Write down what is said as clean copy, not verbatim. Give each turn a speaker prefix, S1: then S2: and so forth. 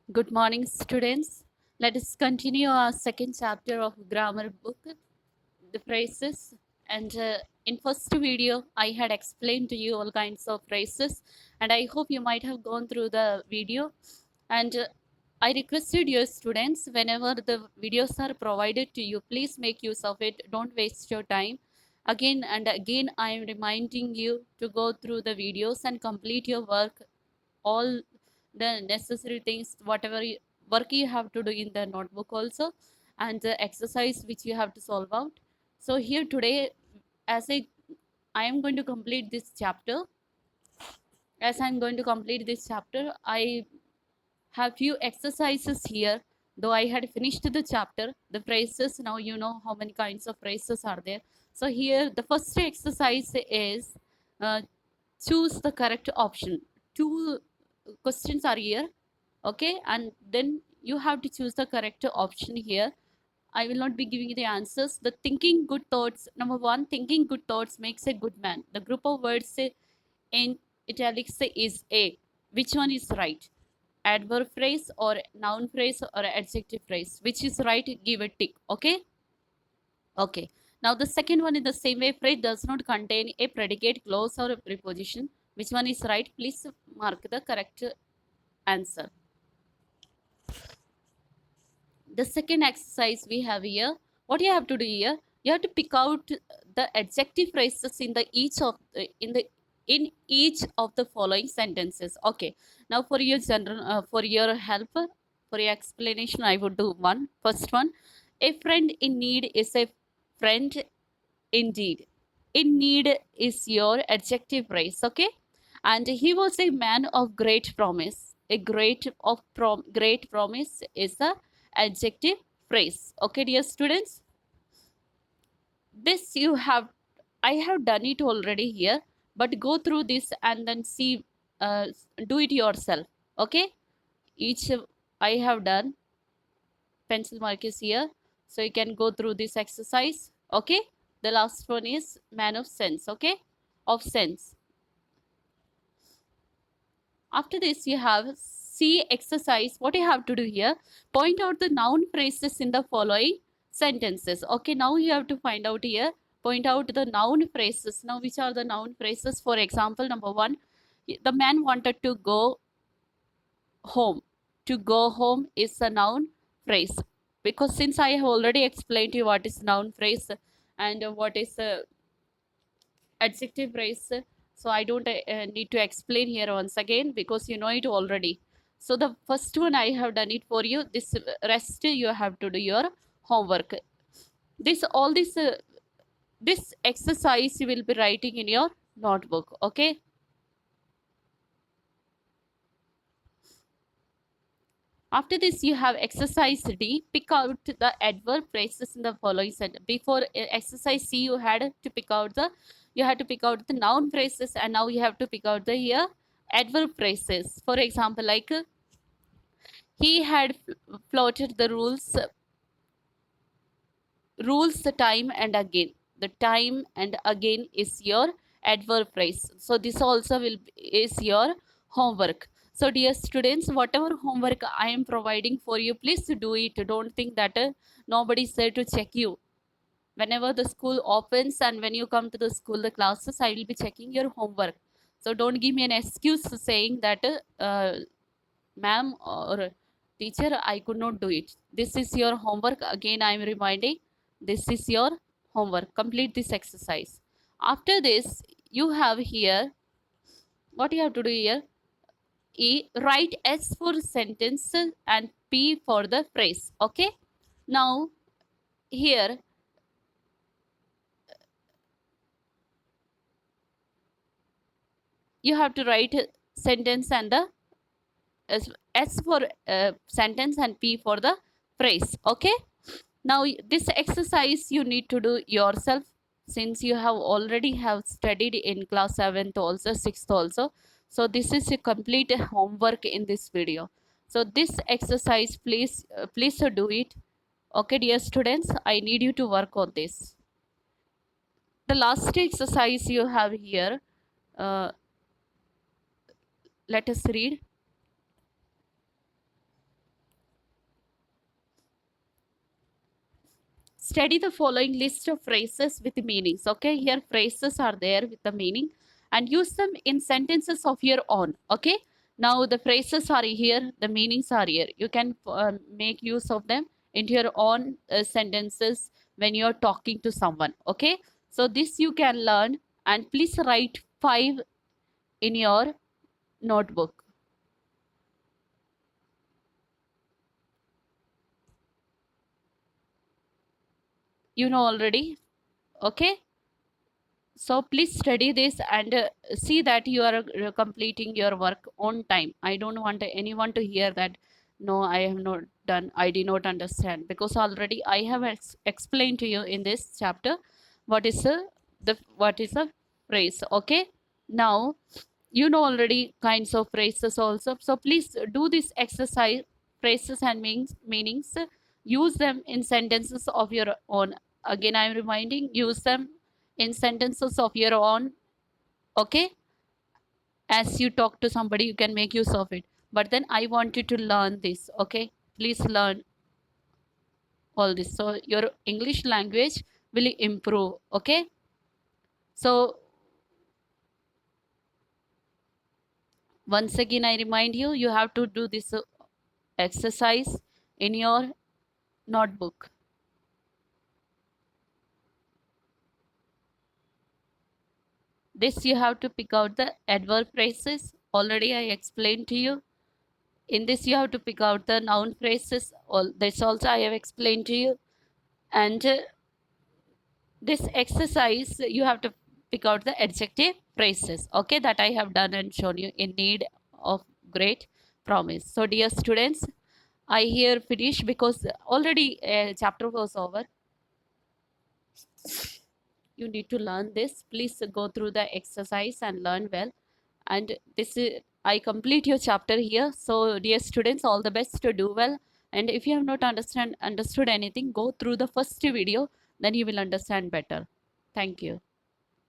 S1: Good morning, students. Let us continue our second chapter of grammar book, the phrases. And in first video, I had explained to you all kinds of phrases, and I hope you might have gone through the video. And I requested your students, whenever the videos are provided to you, please make use of it. Don't waste your time. Again and again, I am reminding you to go through the videos and complete your work, all the necessary things, whatever work you have to do in the notebook also, and the exercise which you have to solve out. So here today, as I am going to complete this chapter, as I'm going to complete this chapter, I have few exercises here. Though I had finished the chapter, the phrases, now you know how many kinds of phrases are there. So here the first exercise is, uh, choose the correct option. Two questions are here, okay, and then you have to choose the correct option here. I will not be giving you the answers. The thinking good thoughts, number one, thinking good thoughts makes a good man. The group of words in italics is A. Which one is right? Adverb phrase or noun phrase or adjective phrase? Which is right? Give a tick. Okay. Okay. Now the second one, in the same way, phrase does not contain a predicate, clause, or a preposition. Which one is right? Please mark the correct answer. The second exercise we have here, what you have to do here, you have to pick out the adjective phrases in the each of in each of the following sentences. Okay, now for your general for your help, for your explanation, I would do one. First one, a friend in need is a friend indeed. In need is your adjective phrase. Okay, and he was a man of great promise. A great promise is the adjective phrase. Okay, dear students, this you have, I have done it already here, but go through this and then see, uh, do it yourself. Okay, each I have done, pencil mark is here, so you can go through this exercise. Okay, the last one is man of sense. Okay, of sense. After this, you have C exercise. What you have to do here, point out the noun phrases in the following sentences. Okay, now you have to find out here, point out the noun phrases. Now, which are the noun phrases? For example, number one, the man wanted to go home. To go home is a noun phrase, because since I have already explained to you what is noun phrase and what is adjective phrase, so I don't need to explain here once again, because you know it already. So the first one I have done it for you. This rest you have to do your homework. This all this exercise you will be writing in your notebook. Okay, after this you have exercise D. Pick out the adverb phrases in the following sentence. Before exercise C, you had to pick out the, you had to pick out the noun phrases, and now you have to pick out the here adverb phrases. For example, like he had floated the rules the time and again. The time and again is your adverb phrase. So this also will is your homework. So dear students, whatever homework I am providing for you, please do it. Don't think that nobody is there to check you. Whenever the school opens and when you come to the school, the classes, I will be checking your homework. So don't give me an excuse saying that, ma'am or teacher, I could not do it. This is your homework. Again, I am reminding, this is your homework. Complete this exercise. After this, you have here, what you have to do here, E, write S for sentence and P for the phrase. Okay. Now, here, you have to write sentence and the S for sentence and P for the phrase. Okay. Now this exercise you need to do yourself, since you have already have studied in class 7th also, 6th also. So this is a complete homework in this video. So this exercise, please do it. Okay, dear students, I need you to work on this. The last exercise you have here, uh, let us read. study the following list of phrases with meanings. Okay, here phrases are there with the meaning, and use them in sentences of your own. Okay, now the phrases are here, the meanings are here. You can make use of them into your own sentences when you're talking to someone. Okay, so this you can learn, and please write 5 in your notebook. You know already. Okay, so please study this and see that you are completing your work on time. I don't want anyone to hear that no, I have not done, I did not understand, because already I have explained to you in this chapter what is what is a phrase. Okay, now you know already kinds of phrases also, so please do this exercise. Phrases and meanings, use them in sentences of your own. Again, I'm reminding, use them in sentences of your own. Okay, as you talk to somebody you can make use of it, but then I want you to learn this. Okay, please learn all this so your English language will improve. Okay, so once again I remind you, you have to do this exercise in your notebook. This you have to pick out the adverb phrases. Already I explained to you. In this you have to pick out the noun phrases. All this also I have explained to you. And this exercise you have to pick out the adjective phrases. Okay, that I have done and shown you in need of great promise. So dear students, I here finish because already chapter was over. You need to learn this. Please go through the exercise and learn well. And this is, I complete your chapter here. So dear students, all the best to do well. And if you have not understood anything, go through the first video, then you will understand better. Thank you.